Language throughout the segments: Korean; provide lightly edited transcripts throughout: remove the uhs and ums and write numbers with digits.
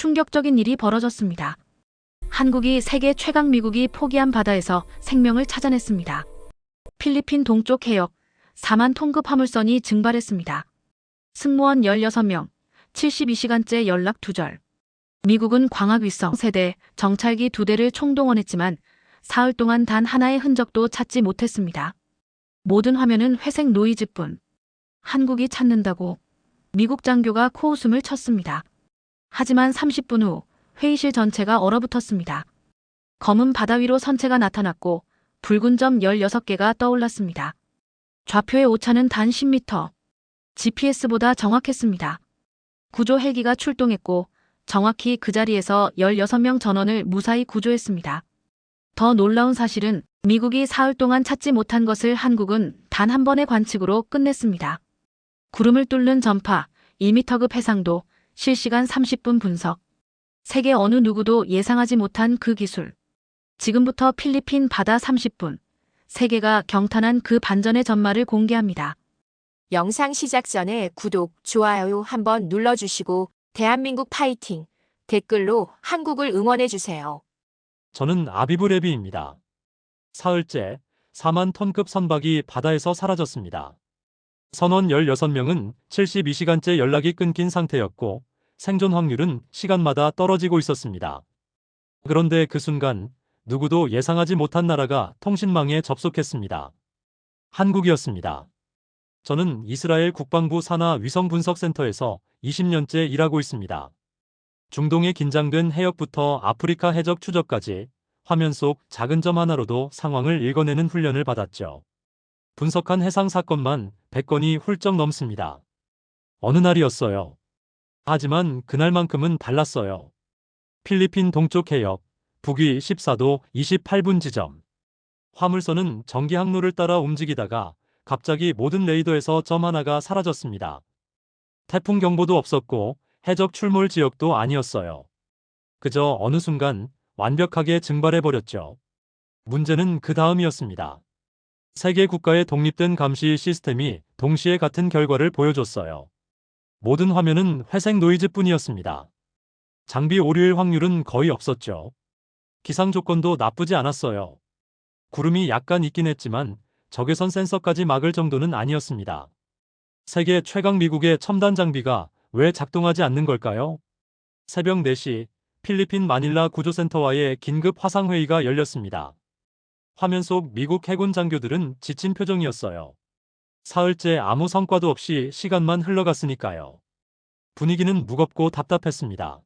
충격적인 일이 벌어졌습니다. 한국이 세계 최강 미국이 포기한 바다에서 생명을 찾아냈습니다. 필리핀 동쪽 해역 4만 톤급 화물선이 증발했습니다. 승무원 16명, 72시간째 연락 두절. 미국은 광학위성 세대, 정찰기 2대를 총동원했지만 사흘 동안 단 하나의 흔적도 찾지 못했습니다. 모든 화면은 회색 노이즈뿐. 한국이 찾는다고 미국 장교가 코웃음을 쳤습니다. 하지만 30분 후 회의실 전체가 얼어붙었습니다. 검은 바다 위로 선체가 나타났고 붉은 점 16개가 떠올랐습니다. 좌표의 오차는 단 10m. GPS보다 정확했습니다. 구조 헬기가 출동했고 정확히 그 자리에서 16명 전원을 무사히 구조했습니다. 더 놀라운 사실은 미국이 사흘 동안 찾지 못한 것을 한국은 단 한 번의 관측으로 끝냈습니다. 구름을 뚫는 전파, 2m급 해상도, 실시간 30분 분석. 세계 어느 누구도 예상하지 못한 그 기술. 지금부터 필리핀 바다 30분. 세계가 경탄한 그 반전의 전말을 공개합니다. 영상 시작 전에 구독, 좋아요 한번 눌러주시고 대한민국 파이팅! 댓글로 한국을 응원해주세요. 저는 아비브레비입니다. 사흘째 4만 톤급 선박이 바다에서 사라졌습니다. 선원 16명은 72시간째 연락이 끊긴 상태였고 생존 확률은 시간마다 떨어지고 있었습니다. 그런데 그 순간 누구도 예상하지 못한 나라가 통신망에 접속했습니다. 한국이었습니다. 저는 이스라엘 국방부 산하 위성 분석센터에서 20년째 일하고 있습니다. 중동의 긴장된 해역부터 아프리카 해적 추적까지 화면 속 작은 점 하나로도 상황을 읽어내는 훈련을 받았죠. 분석한 해상 사건만 100건이 훌쩍 넘습니다. 어느 날이었어요. 하지만 그날만큼은 달랐어요. 필리핀 동쪽 해역, 북위 14도 28분 지점. 화물선은 전기 항로를 따라 움직이다가 갑자기 모든 레이더에서 점 하나가 사라졌습니다. 태풍 경보도 없었고 해적 출몰 지역도 아니었어요. 그저 어느 순간 완벽하게 증발해버렸죠. 문제는 그 다음이었습니다. 세계 국가의 독립된 감시 시스템이 동시에 같은 결과를 보여줬어요. 모든 화면은 회색 노이즈뿐이었습니다. 장비 오류일 확률은 거의 없었죠. 기상 조건도 나쁘지 않았어요. 구름이 약간 있긴 했지만 적외선 센서까지 막을 정도는 아니었습니다. 세계 최강 미국의 첨단 장비가 왜 작동하지 않는 걸까요? 새벽 4시 필리핀 마닐라 구조센터와의 긴급 화상회의가 열렸습니다. 화면 속 미국 해군 장교들은 지친 표정이었어요. 사흘째 아무 성과도 없이 시간만 흘러갔으니까요. 분위기는 무겁고 답답했습니다.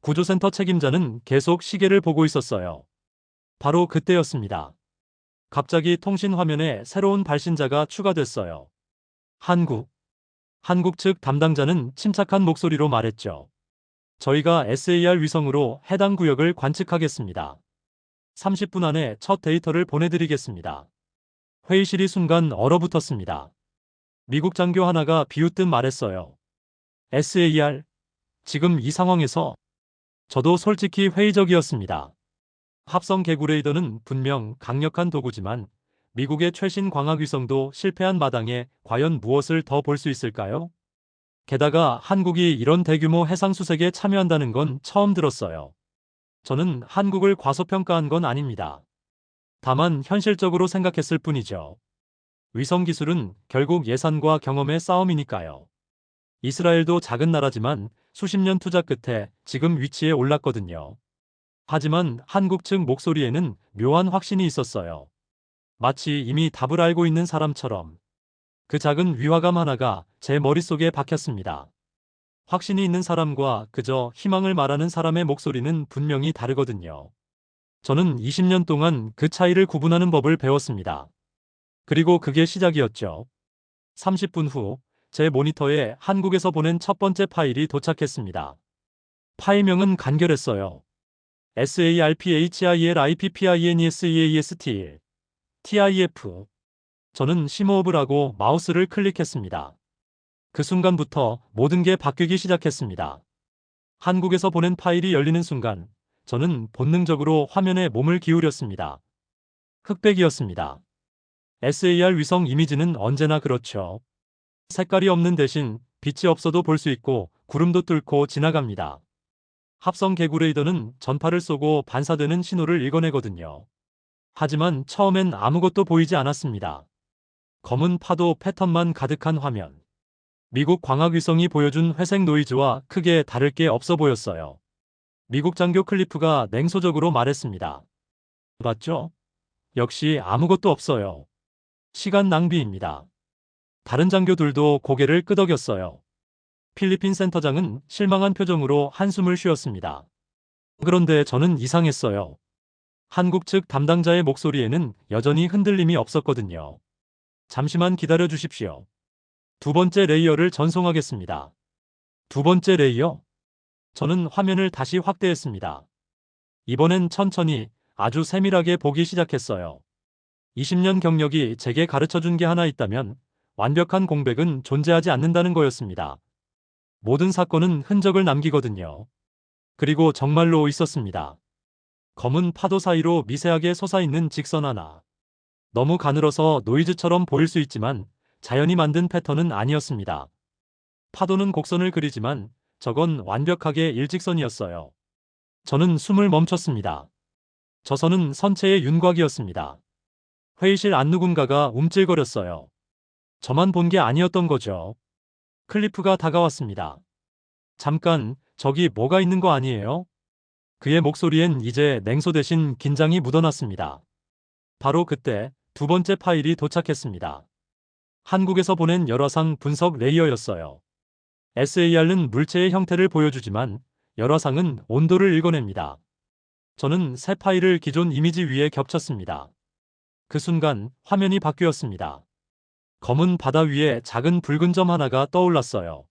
구조센터 책임자는 계속 시계를 보고 있었어요. 바로 그때였습니다. 갑자기 통신 화면에 새로운 발신자가 추가됐어요. 한국 측 담당자는 침착한 목소리로 말했죠. 저희가 SAR 위성으로 해당 구역을 관측하겠습니다. 30분 안에 첫 데이터를 보내드리겠습니다. 회의실이 순간 얼어붙었습니다. 미국 장교 하나가 비웃듯 말했어요. SAR? 지금 이 상황에서? 저도 솔직히 회의적이었습니다. 합성 개구 레이더는 분명 강력한 도구지만 미국의 최신 광학위성도 실패한 마당에 과연 무엇을 더 볼 수 있을까요? 게다가 한국이 이런 대규모 해상수색에 참여한다는 건 처음 들었어요. 저는 한국을 과소평가한 건 아닙니다. 다만 현실적으로 생각했을 뿐이죠. 위성 기술은 결국 예산과 경험의 싸움이니까요. 이스라엘도 작은 나라지만 수십 년 투자 끝에 지금 위치에 올랐거든요. 하지만 한국 측 목소리에는 묘한 확신이 있었어요. 마치 이미 답을 알고 있는 사람처럼. 그 작은 위화감 하나가 제 머릿속에 박혔습니다. 확신이 있는 사람과 그저 희망을 말하는 사람의 목소리는 분명히 다르거든요. 저는 20년 동안 그 차이를 구분하는 법을 배웠습니다. 그리고 그게 시작이었죠. 30분 후 제 모니터에 한국에서 보낸 첫 번째 파일이 도착했습니다. 파일명은 간결했어요. SARPHILIPPINESEAST1 TIF. 저는 심호흡을 하고 마우스를 클릭했습니다. 그 순간부터 모든 게 바뀌기 시작했습니다. 한국에서 보낸 파일이 열리는 순간 저는 본능적으로 화면에 몸을 기울였습니다. 흑백이었습니다. SAR 위성 이미지는 언제나 그렇죠. 색깔이 없는 대신 빛이 없어도 볼 수 있고 구름도 뚫고 지나갑니다. 합성 개구 레이더는 전파를 쏘고 반사되는 신호를 읽어내거든요. 하지만 처음엔 아무것도 보이지 않았습니다. 검은 파도 패턴만 가득한 화면. 미국 광학위성이 보여준 회색 노이즈와 크게 다를 게 없어 보였어요. 미국 장교 클리프가 냉소적으로 말했습니다. 봤죠? 역시 아무것도 없어요. 시간 낭비입니다. 다른 장교들도 고개를 끄덕였어요. 필리핀 센터장은 실망한 표정으로 한숨을 쉬었습니다. 그런데 저는 이상했어요. 한국 측 담당자의 목소리에는 여전히 흔들림이 없었거든요. 잠시만 기다려 주십시오. 두 번째 레이어를 전송하겠습니다. 두 번째 레이어? 저는 화면을 다시 확대했습니다. 이번엔 천천히 아주 세밀하게 보기 시작했어요. 20년 경력이 제게 가르쳐준 게 하나 있다면 완벽한 공백은 존재하지 않는다는 거였습니다. 모든 사건은 흔적을 남기거든요. 그리고 정말로 있었습니다. 검은 파도 사이로 미세하게 솟아있는 직선 하나. 너무 가늘어서 노이즈처럼 보일 수 있지만 자연이 만든 패턴은 아니었습니다. 파도는 곡선을 그리지만 저건 완벽하게 일직선이었어요. 저는 숨을 멈췄습니다. 저 선은 선체의 윤곽이었습니다. 회의실 안 누군가가 움찔거렸어요. 저만 본 게 아니었던 거죠. 클리프가 다가왔습니다. 잠깐, 저기 뭐가 있는 거 아니에요? 그의 목소리엔 이제 냉소 대신 긴장이 묻어났습니다. 바로 그때 두 번째 파일이 도착했습니다. 한국에서 보낸 열화상 분석 레이어였어요. SAR은 물체의 형태를 보여주지만 열화상은 온도를 읽어냅니다. 저는 새 파일을 기존 이미지 위에 겹쳤습니다. 그 순간 화면이 바뀌었습니다. 검은 바다 위에 작은 붉은 점 하나가 떠올랐어요.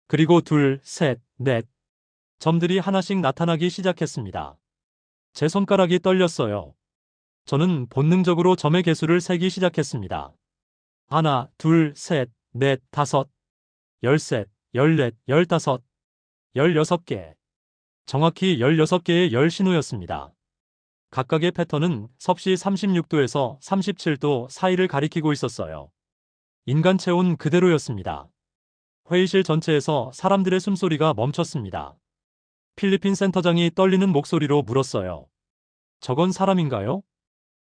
그리고 둘, 셋, 넷. 점들이 하나씩 나타나기 시작했습니다. 제 손가락이 떨렸어요. 저는 본능적으로 점의 개수를 세기 시작했습니다. 하나, 둘, 셋, 넷, 다섯, 열셋, 열넷, 열다섯, 16개. 정확히 16개의 열 신호였습니다. 각각의 패턴은 섭씨 36도에서 37도 사이를 가리키고 있었어요. 인간 체온 그대로였습니다. 회의실 전체에서 사람들의 숨소리가 멈췄습니다. 필리핀 센터장이 떨리는 목소리로 물었어요. 저건 사람인가요?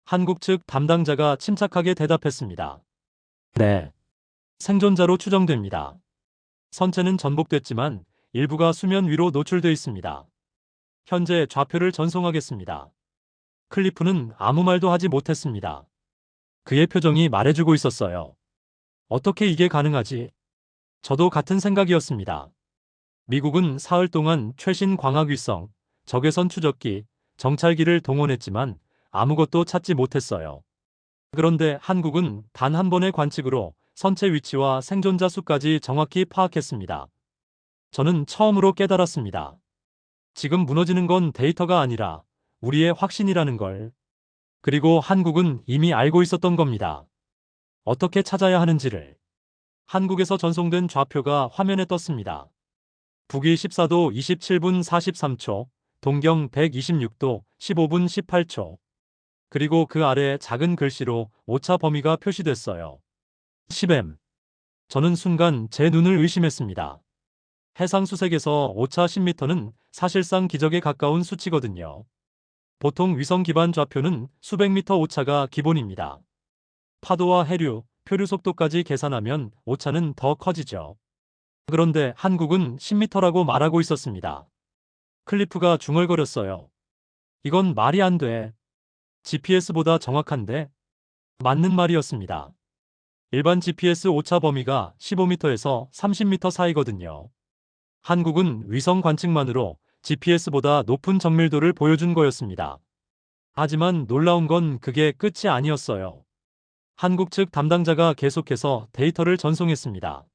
한국 측 담당자가 침착하게 대답했습니다. 네. 생존자로 추정됩니다. 선체는 전복됐지만 일부가 수면 위로 노출돼 있습니다. 현재 좌표를 전송하겠습니다. 클리프는 아무 말도 하지 못했습니다. 그의 표정이 말해주고 있었어요. 어떻게 이게 가능하지? 저도 같은 생각이었습니다. 미국은 사흘 동안 최신 광학위성, 적외선 추적기, 정찰기를 동원했지만 아무것도 찾지 못했어요. 그런데 한국은 단 한 번의 관측으로 선체 위치와 생존자 수까지 정확히 파악했습니다. 저는 처음으로 깨달았습니다. 지금 무너지는 건 데이터가 아니라 우리의 확신이라는 걸. 그리고 한국은 이미 알고 있었던 겁니다. 어떻게 찾아야 하는지를. 한국에서 전송된 좌표가 화면에 떴습니다. 북위 14도 27분 43초, 동경 126도 15분 18초. 그리고 그 아래 작은 글씨로 오차 범위가 표시됐어요. 10m. 저는 순간 제 눈을 의심했습니다. 해상 수색에서 오차 10m는 사실상 기적에 가까운 수치거든요. 보통 위성 기반 좌표는 수백 미터 오차가 기본입니다. 파도와 해류, 표류 속도까지 계산하면 오차는 더 커지죠. 그런데 한국은 10m라고 말하고 있었습니다. 클리프가 중얼거렸어요. 이건 말이 안 돼. GPS보다 정확한데? 맞는 말이었습니다. 일반 GPS 오차 범위가 15m에서 30m 사이거든요. 한국은 위성 관측만으로 GPS보다 높은 정밀도를 보여준 거였습니다. 하지만 놀라운 건 그게 끝이 아니었어요. 한국 측 담당자가 계속해서 데이터를 전송했습니다.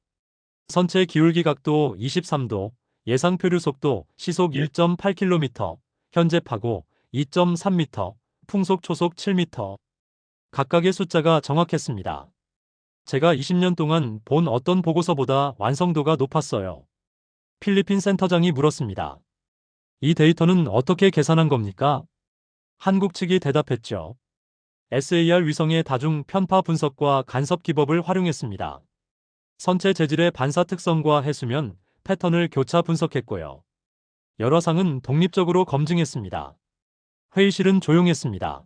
선체 기울기 각도 23도, 예상 표류 속도 시속 1.8km, 현재 파고 2.3m, 풍속 초속 7m. 각각의 숫자가 정확했습니다. 제가 20년 동안 본 어떤 보고서보다 완성도가 높았어요. 필리핀 센터장이 물었습니다. 이 데이터는 어떻게 계산한 겁니까? 한국 측이 대답했죠. SAR 위성의 다중 편파 분석과 간섭 기법을 활용했습니다. 선체 재질의 반사 특성과 해수면, 패턴을 교차 분석했고요. 여러 상은 독립적으로 검증했습니다. 회의실은 조용했습니다.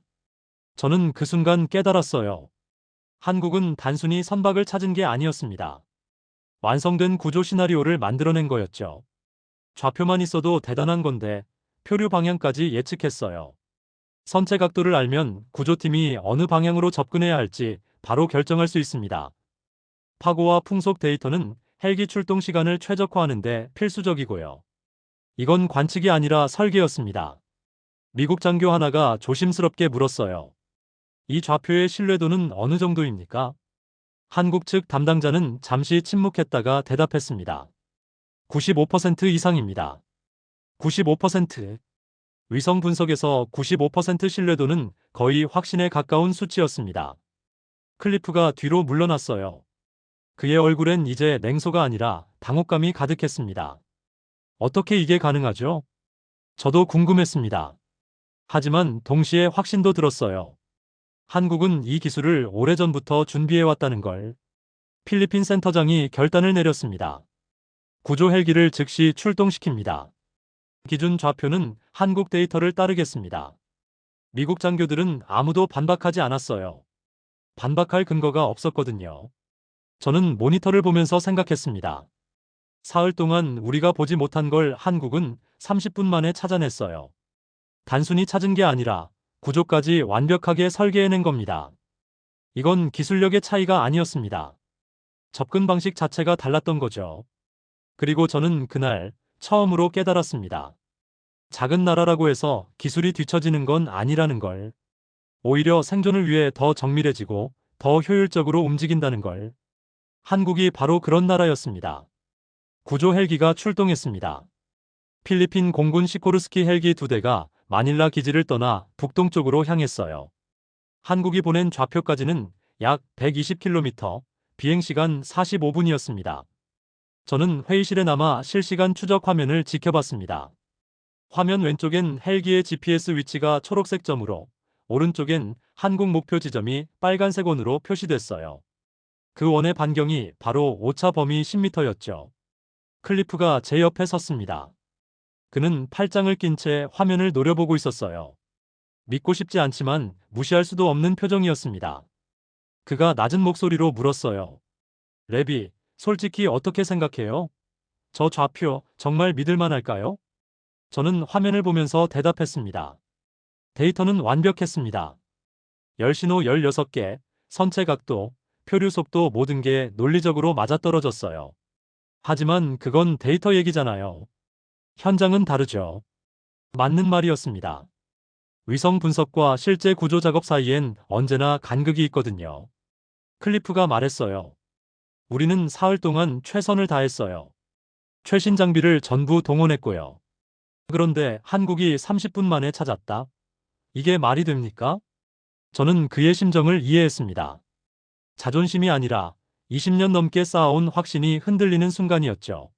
저는 그 순간 깨달았어요. 한국은 단순히 선박을 찾은 게 아니었습니다. 완성된 구조 시나리오를 만들어낸 거였죠. 좌표만 있어도 대단한 건데 표류 방향까지 예측했어요. 선체 각도를 알면 구조팀이 어느 방향으로 접근해야 할지 바로 결정할 수 있습니다. 파고와 풍속 데이터는 헬기 출동 시간을 최적화하는 데 필수적이고요. 이건 관측이 아니라 설계였습니다. 미국 장교 하나가 조심스럽게 물었어요. 이 좌표의 신뢰도는 어느 정도입니까? 한국 측 담당자는 잠시 침묵했다가 대답했습니다. 95% 이상입니다. 95%. 위성 분석에서 95% 신뢰도는 거의 확신에 가까운 수치였습니다. 클리프가 뒤로 물러났어요. 그의 얼굴엔 이제 냉소가 아니라 당혹감이 가득했습니다. 어떻게 이게 가능하죠? 저도 궁금했습니다. 하지만 동시에 확신도 들었어요. 한국은 이 기술을 오래전부터 준비해왔다는 걸. 필리핀 센터장이 결단을 내렸습니다. 구조 헬기를 즉시 출동시킵니다. 기준 좌표는 한국 데이터를 따르겠습니다. 미국 장교들은 아무도 반박하지 않았어요. 반박할 근거가 없었거든요. 저는 모니터를 보면서 생각했습니다. 사흘 동안 우리가 보지 못한 걸 한국은 30분 만에 찾아냈어요. 단순히 찾은 게 아니라 구조까지 완벽하게 설계해낸 겁니다. 이건 기술력의 차이가 아니었습니다. 접근 방식 자체가 달랐던 거죠. 그리고 저는 그날 처음으로 깨달았습니다. 작은 나라라고 해서 기술이 뒤처지는 건 아니라는 걸. 오히려 생존을 위해 더 정밀해지고 더 효율적으로 움직인다는 걸. 한국이 바로 그런 나라였습니다. 구조 헬기가 출동했습니다. 필리핀 공군 시코르스키 헬기 2대가 마닐라 기지를 떠나 북동쪽으로 향했어요. 한국이 보낸 좌표까지는 약 120km, 비행시간 45분이었습니다. 저는 회의실에 남아 실시간 추적 화면을 지켜봤습니다. 화면 왼쪽엔 헬기의 GPS 위치가 초록색 점으로, 오른쪽엔 한국 목표 지점이 빨간색 원으로 표시됐어요. 그 원의 반경이 바로 오차 범위 10m였죠. 클리프가 제 옆에 섰습니다. 그는 팔짱을 낀 채 화면을 노려보고 있었어요. 믿고 싶지 않지만 무시할 수도 없는 표정이었습니다. 그가 낮은 목소리로 물었어요. 레비, 솔직히 어떻게 생각해요? 저 좌표 정말 믿을만할까요? 저는 화면을 보면서 대답했습니다. 데이터는 완벽했습니다. 열신호 16개, 선체 각도, 표류 속도 모든 게 논리적으로 맞아떨어졌어요. 하지만 그건 데이터 얘기잖아요. 현장은 다르죠. 맞는 말이었습니다. 위성 분석과 실제 구조 작업 사이엔 언제나 간극이 있거든요. 클리프가 말했어요. 우리는 사흘 동안 최선을 다했어요. 최신 장비를 전부 동원했고요. 그런데 한국이 30분 만에 찾았다? 이게 말이 됩니까? 저는 그의 심정을 이해했습니다. 자존심이 아니라 20년 넘게 쌓아온 확신이 흔들리는 순간이었죠.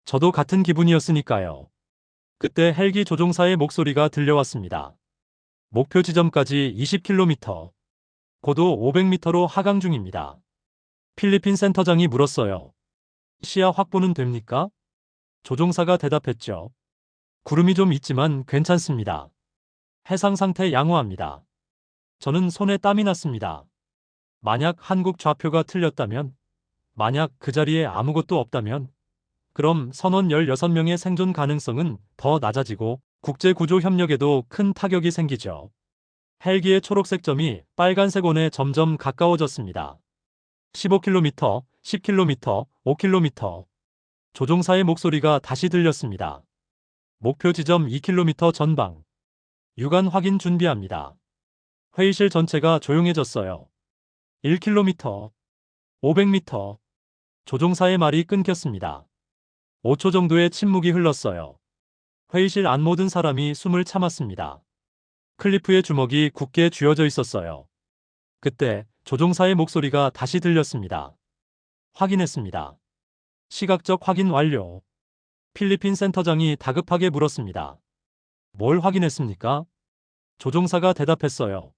저도 같은 기분이었으니까요. 그때 헬기 조종사의 목소리가 들려왔습니다. 목표 지점까지 20km, 고도 500m로 하강 중입니다. 필리핀 센터장이 물었어요. 시야 확보는 됩니까? 조종사가 대답했죠. 구름이 좀 있지만 괜찮습니다. 해상 상태 양호합니다. 저는 손에 땀이 났습니다. 만약 한국 좌표가 틀렸다면, 만약 그 자리에 아무것도 없다면, 그럼 선원 16명의 생존 가능성은 더 낮아지고 국제 구조 협력에도 큰 타격이 생기죠. 헬기의 초록색 점이 빨간색 원에 점점 가까워졌습니다. 15km, 10km, 5km. 조종사의 목소리가 다시 들렸습니다. 목표 지점 2km 전방. 유관 확인 준비합니다. 회의실 전체가 조용해졌어요. 1km, 500m. 조종사의 말이 끊겼습니다. 5초 정도의 침묵이 흘렀어요. 회의실 안 모든 사람이 숨을 참았습니다. 클리프의 주먹이 굳게 쥐어져 있었어요. 그때 조종사의 목소리가 다시 들렸습니다. 확인했습니다. 시각적 확인 완료. 필리핀 센터장이 다급하게 물었습니다. 뭘 확인했습니까? 조종사가 대답했어요.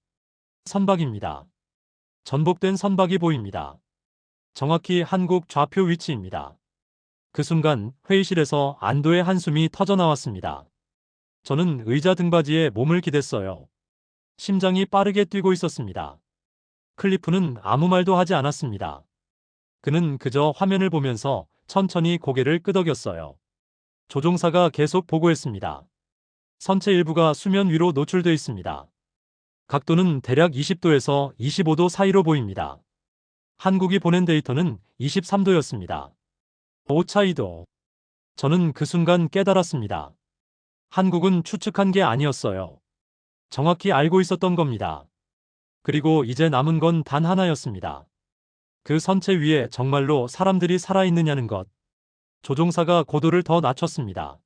선박입니다. 전복된 선박이 보입니다. 정확히 한국 좌표 위치입니다. 그 순간 회의실에서 안도의 한숨이 터져나왔습니다. 저는 의자 등받이에 몸을 기댔어요. 심장이 빠르게 뛰고 있었습니다. 클리프는 아무 말도 하지 않았습니다. 그는 그저 화면을 보면서 천천히 고개를 끄덕였어요. 조종사가 계속 보고했습니다. 선체 일부가 수면 위로 노출돼 있습니다. 각도는 대략 20도에서 25도 사이로 보입니다. 한국이 보낸 데이터는 23도였습니다. 오차이도. 저는 그 순간 깨달았습니다. 한국은 추측한 게 아니었어요. 정확히 알고 있었던 겁니다. 그리고 이제 남은 건 단 하나였습니다. 그 선체 위에 정말로 사람들이 살아있느냐는 것. 조종사가 고도를 더 낮췄습니다.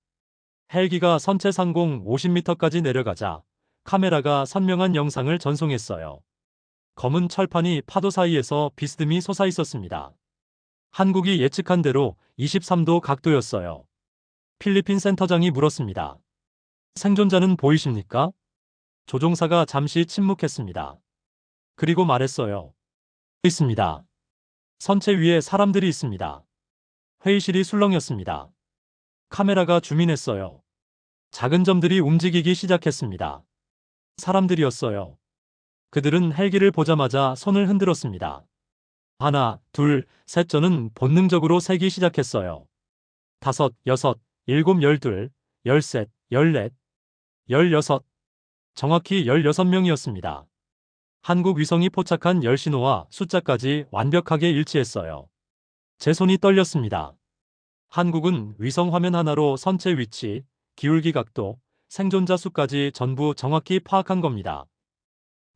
헬기가 선체 상공 50m까지 내려가자 카메라가 선명한 영상을 전송했어요. 검은 철판이 파도 사이에서 비스듬히 솟아 있었습니다. 한국이 예측한 대로 23도 각도였어요. 필리핀 센터장이 물었습니다. 생존자는 보이십니까? 조종사가 잠시 침묵했습니다. 그리고 말했어요. 있습니다. 선체 위에 사람들이 있습니다. 회의실이 술렁였습니다. 카메라가 주민했어요. 작은 점들이 움직이기 시작했습니다. 사람들이었어요. 그들은 헬기를 보자마자 손을 흔들었습니다. 하나, 둘, 셋. 저는 본능적으로 세기 시작했어요. 5, 6, 7, 12, 13, 14, 16. 정확히 16명이었습니다. 한국 위성이 포착한 열신호와 숫자까지 완벽하게 일치했어요. 제 손이 떨렸습니다. 한국은 위성 화면 하나로 선체 위치, 기울기 각도, 생존자 수까지 전부 정확히 파악한 겁니다.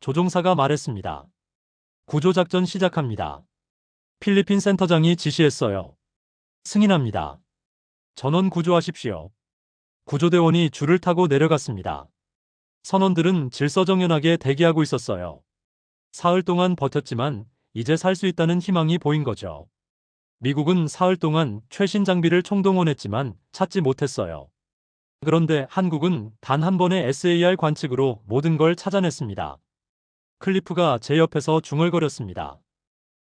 조종사가 말했습니다. 구조작전 시작합니다. 필리핀 센터장이 지시했어요. 승인합니다. 전원 구조하십시오. 구조대원이 줄을 타고 내려갔습니다. 선원들은 질서정연하게 대기하고 있었어요. 사흘 동안 버텼지만 이제 살 수 있다는 희망이 보인 거죠. 미국은 사흘 동안 최신 장비를 총동원했지만 찾지 못했어요. 그런데 한국은 단 한 번의 SAR 관측으로 모든 걸 찾아냈습니다. 클리프가 제 옆에서 중얼거렸습니다.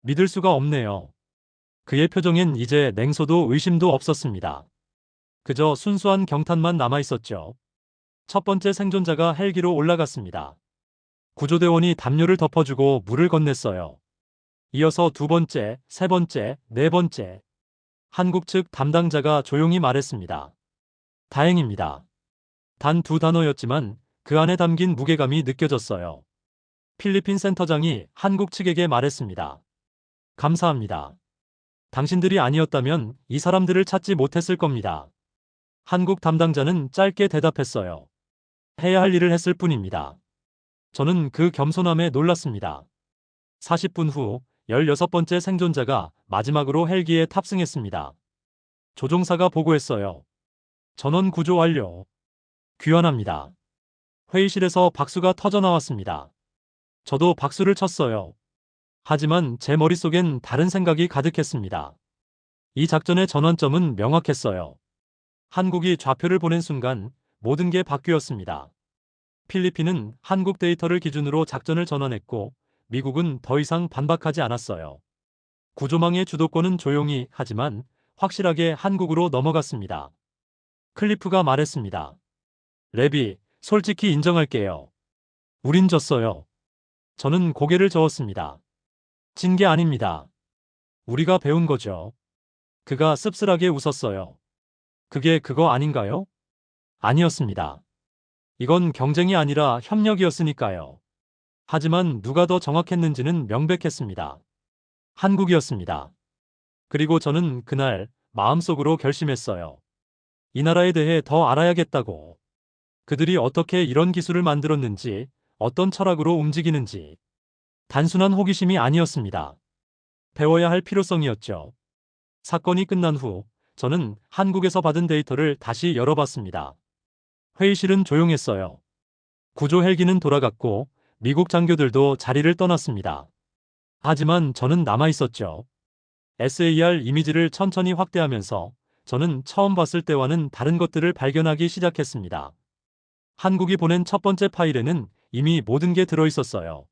믿을 수가 없네요. 그의 표정엔 이제 냉소도 의심도 없었습니다. 그저 순수한 경탄만 남아있었죠. 첫 번째 생존자가 헬기로 올라갔습니다. 구조대원이 담요를 덮어주고 물을 건넸어요. 이어서 두 번째, 세 번째, 네 번째. 한국 측 담당자가 조용히 말했습니다. 다행입니다. 단 두 단어였지만 그 안에 담긴 무게감이 느껴졌어요. 필리핀 센터장이 한국 측에게 말했습니다. 감사합니다. 당신들이 아니었다면 이 사람들을 찾지 못했을 겁니다. 한국 담당자는 짧게 대답했어요. 해야 할 일을 했을 뿐입니다. 저는 그 겸손함에 놀랐습니다. 40분 후 16번째 생존자가 마지막으로 헬기에 탑승했습니다. 조종사가 보고했어요. 전원 구조 완료. 귀환합니다. 회의실에서 박수가 터져나왔습니다. 저도 박수를 쳤어요. 하지만 제 머릿속엔 다른 생각이 가득했습니다. 이 작전의 전환점은 명확했어요. 한국이 좌표를 보낸 순간 모든 게 바뀌었습니다. 필리핀은 한국 데이터를 기준으로 작전을 전환했고 미국은 더 이상 반박하지 않았어요. 구조망의 주도권은 조용히 하지만 확실하게 한국으로 넘어갔습니다. 클리프가 말했습니다. 레비, 솔직히 인정할게요. 우린 졌어요. 저는 고개를 저었습니다. 진 게 아닙니다. 우리가 배운 거죠. 그가 씁쓸하게 웃었어요. 그게 그거 아닌가요? 아니었습니다. 이건 경쟁이 아니라 협력이었으니까요. 하지만 누가 더 정확했는지는 명백했습니다. 한국이었습니다. 그리고 저는 그날 마음속으로 결심했어요. 이 나라에 대해 더 알아야겠다고. 그들이 어떻게 이런 기술을 만들었는지, 어떤 철학으로 움직이는지. 단순한 호기심이 아니었습니다. 배워야 할 필요성이었죠. 사건이 끝난 후 저는 한국에서 받은 데이터를 다시 열어봤습니다. 회의실은 조용했어요. 구조 헬기는 돌아갔고 미국 장교들도 자리를 떠났습니다. 하지만 저는 남아있었죠. SAR 이미지를 천천히 확대하면서 저는 처음 봤을 때와는 다른 것들을 발견하기 시작했습니다. 한국이 보낸 첫 번째 파일에는 이미 모든 게 들어있었어요.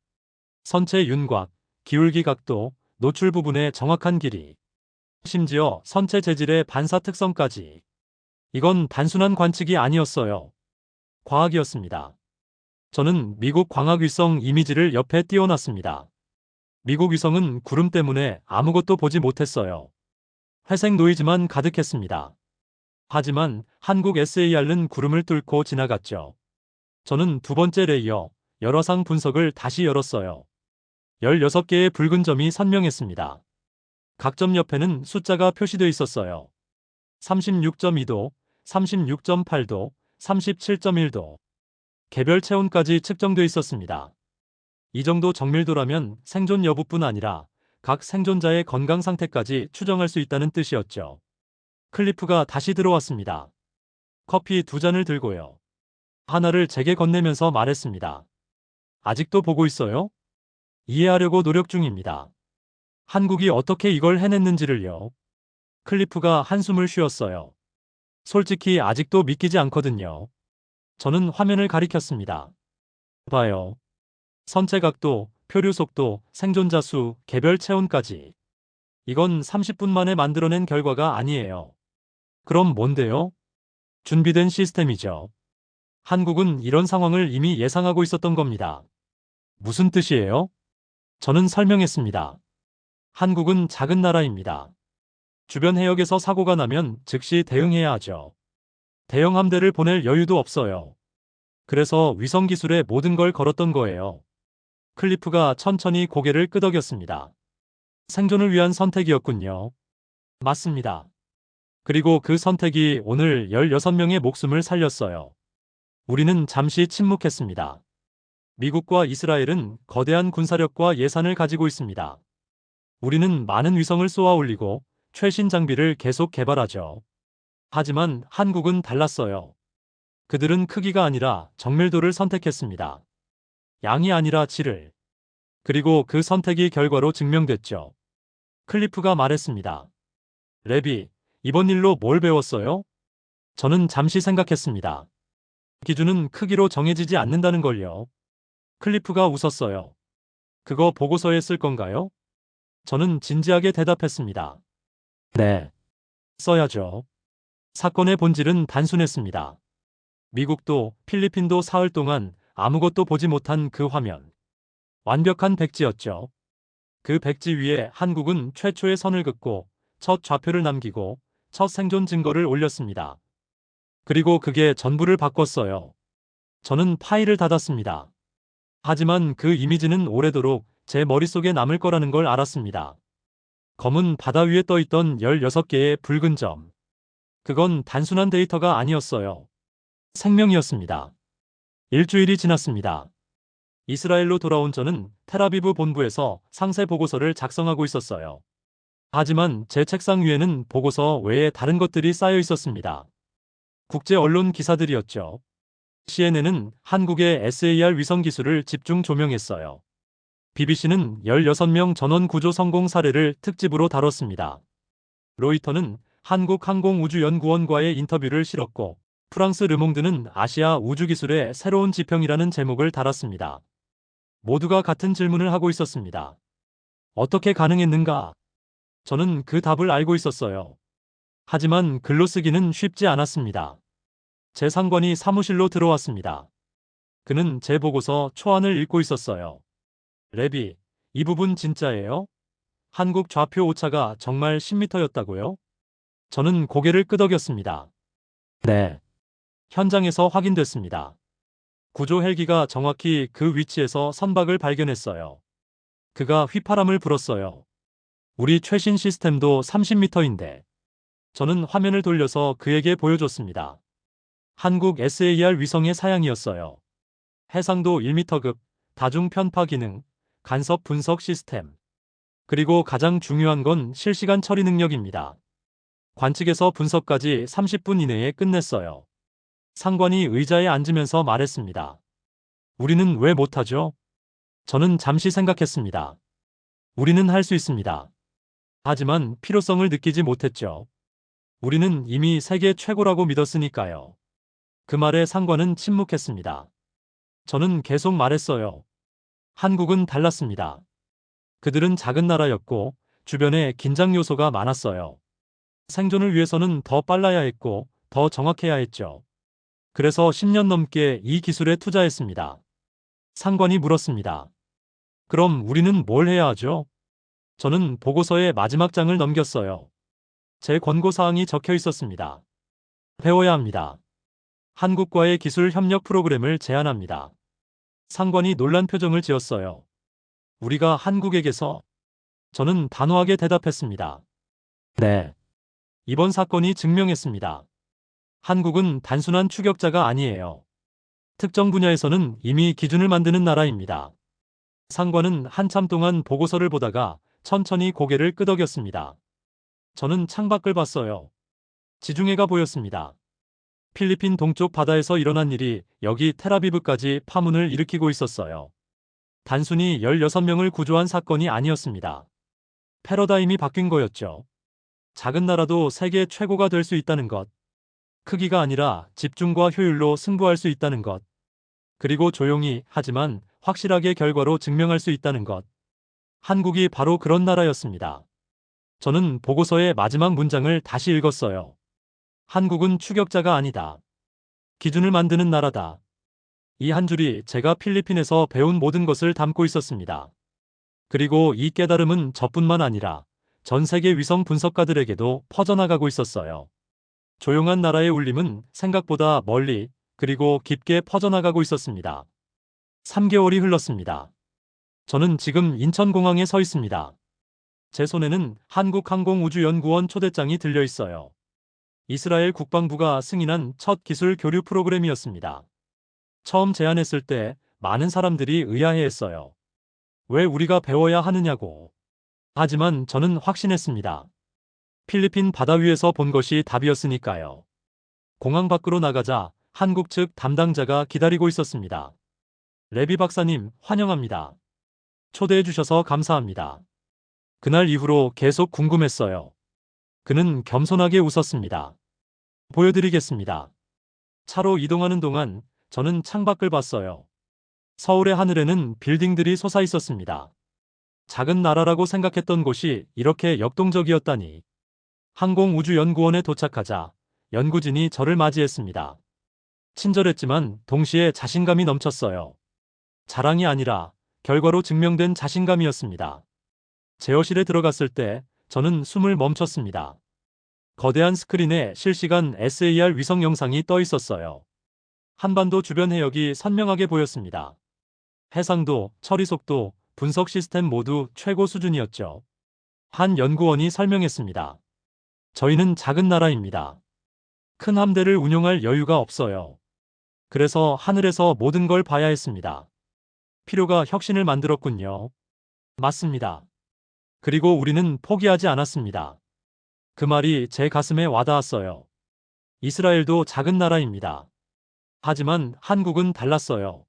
선체 윤곽, 기울기 각도, 노출 부분의 정확한 길이. 심지어 선체 재질의 반사 특성까지. 이건 단순한 관측이 아니었어요. 과학이었습니다. 저는 미국 광학위성 이미지를 옆에 띄워놨습니다. 미국 위성은 구름 때문에 아무것도 보지 못했어요. 회색 노이즈만 가득했습니다. 하지만 한국 SAR은 구름을 뚫고 지나갔죠. 저는 두 번째 레이어, 열화상 분석을 다시 열었어요. 16개의 붉은 점이 선명했습니다. 각 점 옆에는 숫자가 표시되어 있었어요. 36.2도, 36.8도, 37.1도. 개별 체온까지 측정되어 있었습니다. 이 정도 정밀도라면 생존 여부뿐 아니라 각 생존자의 건강 상태까지 추정할 수 있다는 뜻이었죠. 클리프가 다시 들어왔습니다. 커피 2잔을 들고요. 하나를 제게 건네면서 말했습니다. 아직도 보고 있어요? 이해하려고 노력 중입니다. 한국이 어떻게 이걸 해냈는지를요. 클리프가 한숨을 쉬었어요. 솔직히 아직도 믿기지 않거든요. 저는 화면을 가리켰습니다. 봐요. 선체 각도, 표류 속도, 생존자 수, 개별 체온까지. 이건 30분 만에 만들어낸 결과가 아니에요. 그럼 뭔데요? 준비된 시스템이죠. 한국은 이런 상황을 이미 예상하고 있었던 겁니다. 무슨 뜻이에요? 저는 설명했습니다. 한국은 작은 나라입니다. 주변 해역에서 사고가 나면 즉시 대응해야 하죠. 대형 함대를 보낼 여유도 없어요. 그래서 위성 기술에 모든 걸 걸었던 거예요. 클리프가 천천히 고개를 끄덕였습니다. 생존을 위한 선택이었군요. 맞습니다. 그리고 그 선택이 오늘 16명의 목숨을 살렸어요. 우리는 잠시 침묵했습니다. 미국과 이스라엘은 거대한 군사력과 예산을 가지고 있습니다. 우리는 많은 위성을 쏘아 올리고 최신 장비를 계속 개발하죠. 하지만 한국은 달랐어요. 그들은 크기가 아니라 정밀도를 선택했습니다. 양이 아니라 질을. 그리고 그 선택이 결과로 증명됐죠. 클리프가 말했습니다. 레비, 이번 일로 뭘 배웠어요? 저는 잠시 생각했습니다. 기준은 크기로 정해지지 않는다는 걸요. 클리프가 웃었어요. 그거 보고서에 쓸 건가요? 저는 진지하게 대답했습니다. 네. 써야죠. 사건의 본질은 단순했습니다. 미국도 필리핀도 사흘 동안 아무것도 보지 못한 그 화면. 완벽한 백지였죠. 그 백지 위에 한국은 최초의 선을 긋고 첫 좌표를 남기고 첫 생존 증거를 올렸습니다. 그리고 그게 전부를 바꿨어요. 저는 파일을 닫았습니다. 하지만 그 이미지는 오래도록 제 머릿속에 남을 거라는 걸 알았습니다. 검은 바다 위에 떠있던 16개의 붉은 점. 그건 단순한 데이터가 아니었어요. 생명이었습니다. 일주일이 지났습니다. 이스라엘로 돌아온 저는 텔아비브 본부에서 상세 보고서를 작성하고 있었어요. 하지만 제 책상 위에는 보고서 외에 다른 것들이 쌓여 있었습니다. 국제 언론 기사들이었죠. CNN은 한국의 SAR 위성 기술을 집중 조명했어요. BBC는 16명 전원 구조 성공 사례를 특집으로 다뤘습니다. 로이터는 한국항공우주연구원과의 인터뷰를 실었고, 프랑스 르몽드는 아시아 우주기술의 새로운 지평이라는 제목을 달았습니다. 모두가 같은 질문을 하고 있었습니다. 어떻게 가능했는가? 저는 그 답을 알고 있었어요. 하지만 글로 쓰기는 쉽지 않았습니다. 제 상관이 사무실로 들어왔습니다. 그는 제 보고서 초안을 읽고 있었어요. 레비, 이 부분 진짜예요? 한국 좌표 오차가 정말 10m였다고요? 저는 고개를 끄덕였습니다. 네. 현장에서 확인됐습니다. 구조 헬기가 정확히 그 위치에서 선박을 발견했어요. 그가 휘파람을 불었어요. 우리 최신 시스템도 30m인데. 저는 화면을 돌려서 그에게 보여줬습니다. 한국 SAR 위성의 사양이었어요. 해상도 1m급, 다중 편파 기능, 간섭 분석 시스템. 그리고 가장 중요한 건 실시간 처리 능력입니다. 관측에서 분석까지 30분 이내에 끝냈어요. 상관이 의자에 앉으면서 말했습니다. 우리는 왜 못하죠? 저는 잠시 생각했습니다. 우리는 할 수 있습니다. 하지만 필요성을 느끼지 못했죠. 우리는 이미 세계 최고라고 믿었으니까요. 그 말에 상관은 침묵했습니다. 저는 계속 말했어요. 한국은 달랐습니다. 그들은 작은 나라였고 주변에 긴장 요소가 많았어요. 생존을 위해서는 더 빨라야 했고 더 정확해야 했죠. 그래서 10년 넘게 이 기술에 투자했습니다. 상관이 물었습니다. 그럼 우리는 뭘 해야 하죠? 저는 보고서의 마지막 장을 넘겼어요. 제 권고사항이 적혀 있었습니다. 배워야 합니다. 한국과의 기술 협력 프로그램을 제안합니다. 상관이 놀란 표정을 지었어요. 우리가 한국에게서? 저는 단호하게 대답했습니다. 네. 이번 사건이 증명했습니다. 한국은 단순한 추격자가 아니에요. 특정 분야에서는 이미 기준을 만드는 나라입니다. 상관은 한참 동안 보고서를 보다가 천천히 고개를 끄덕였습니다. 저는 창밖을 봤어요. 지중해가 보였습니다. 필리핀 동쪽 바다에서 일어난 일이 여기 텔아비브까지 파문을 일으키고 있었어요. 단순히 16명을 구조한 사건이 아니었습니다. 패러다임이 바뀐 거였죠. 작은 나라도 세계 최고가 될 수 있다는 것. 크기가 아니라 집중과 효율로 승부할 수 있다는 것. 그리고 조용히 하지만 확실하게 결과로 증명할 수 있다는 것. 한국이 바로 그런 나라였습니다. 저는 보고서의 마지막 문장을 다시 읽었어요. 한국은 추격자가 아니다. 기준을 만드는 나라다. 이 한 줄이 제가 필리핀에서 배운 모든 것을 담고 있었습니다. 그리고 이 깨달음은 저뿐만 아니라 전 세계 위성 분석가들에게도 퍼져나가고 있었어요. 조용한 나라의 울림은 생각보다 멀리 그리고 깊게 퍼져나가고 있었습니다. 3개월이 흘렀습니다. 저는 지금 인천공항에 서 있습니다. 제 손에는 한국항공우주연구원 초대장이 들려 있어요. 이스라엘 국방부가 승인한 첫 기술 교류 프로그램이었습니다. 처음 제안했을 때 많은 사람들이 의아해했어요. 왜 우리가 배워야 하느냐고. 하지만 저는 확신했습니다. 필리핀 바다 위에서 본 것이 답이었으니까요. 공항 밖으로 나가자 한국 측 담당자가 기다리고 있었습니다. 레비 박사님, 환영합니다. 초대해 주셔서 감사합니다. 그날 이후로 계속 궁금했어요. 그는 겸손하게 웃었습니다. 보여드리겠습니다. 차로 이동하는 동안 저는 창밖을 봤어요. 서울의 하늘에는 빌딩들이 솟아 있었습니다. 작은 나라라고 생각했던 곳이 이렇게 역동적이었다니. 항공우주연구원에 도착하자 연구진이 저를 맞이했습니다. 친절했지만 동시에 자신감이 넘쳤어요. 자랑이 아니라 결과로 증명된 자신감이었습니다. 제어실에 들어갔을 때 저는 숨을 멈췄습니다. 거대한 스크린에 실시간 SAR 위성 영상이 떠 있었어요. 한반도 주변 해역이 선명하게 보였습니다. 해상도, 처리 속도, 분석 시스템 모두 최고 수준이었죠. 한 연구원이 설명했습니다. 저희는 작은 나라입니다. 큰 함대를 운용할 여유가 없어요. 그래서 하늘에서 모든 걸 봐야 했습니다. 필요가 혁신을 만들었군요. 맞습니다. 그리고 우리는 포기하지 않았습니다. 그 말이 제 가슴에 와닿았어요. 이스라엘도 작은 나라입니다. 하지만 한국은 달랐어요.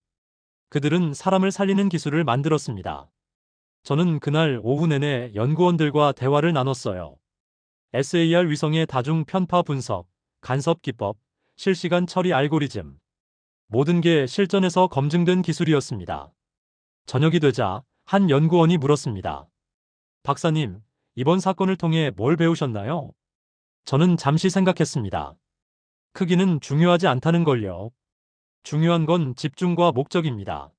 그들은 사람을 살리는 기술을 만들었습니다. 저는 그날 오후 내내 연구원들과 대화를 나눴어요. SAR 위성의 다중 편파 분석, 간섭 기법, 실시간 처리 알고리즘. 모든 게 실전에서 검증된 기술이었습니다. 저녁이 되자 한 연구원이 물었습니다. 박사님, 이번 사건을 통해 뭘 배우셨나요? 저는 잠시 생각했습니다. 크기는 중요하지 않다는 걸요. 중요한 건 집중과 목적입니다.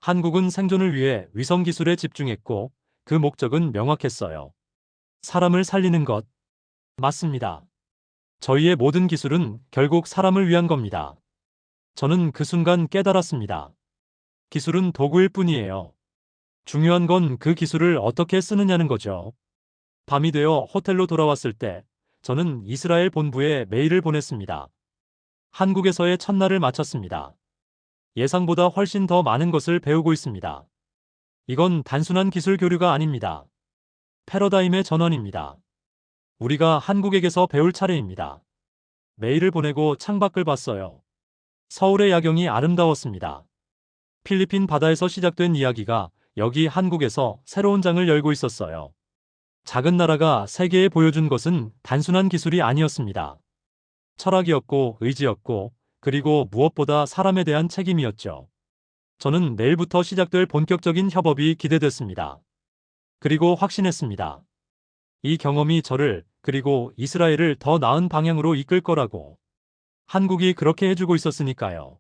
한국은 생존을 위해 위성 기술에 집중했고 그 목적은 명확했어요. 사람을 살리는 것. 맞습니다. 저희의 모든 기술은 결국 사람을 위한 겁니다. 저는 그 순간 깨달았습니다. 기술은 도구일 뿐이에요. 중요한 건 그 기술을 어떻게 쓰느냐는 거죠. 밤이 되어 호텔로 돌아왔을 때 저는 이스라엘 본부에 메일을 보냈습니다. 한국에서의 첫날을 마쳤습니다. 예상보다 훨씬 더 많은 것을 배우고 있습니다. 이건 단순한 기술 교류가 아닙니다. 패러다임의 전환입니다. 우리가 한국에게서 배울 차례입니다. 메일을 보내고 창밖을 봤어요. 서울의 야경이 아름다웠습니다. 필리핀 바다에서 시작된 이야기가 여기 한국에서 새로운 장을 열고 있었어요. 작은 나라가 세계에 보여준 것은 단순한 기술이 아니었습니다. 철학이었고 의지였고 그리고 무엇보다 사람에 대한 책임이었죠. 저는 내일부터 시작될 본격적인 협업이 기대됐습니다. 그리고 확신했습니다. 이 경험이 저를 그리고 이스라엘을 더 나은 방향으로 이끌 거라고. 한국이 그렇게 해주고 있었으니까요.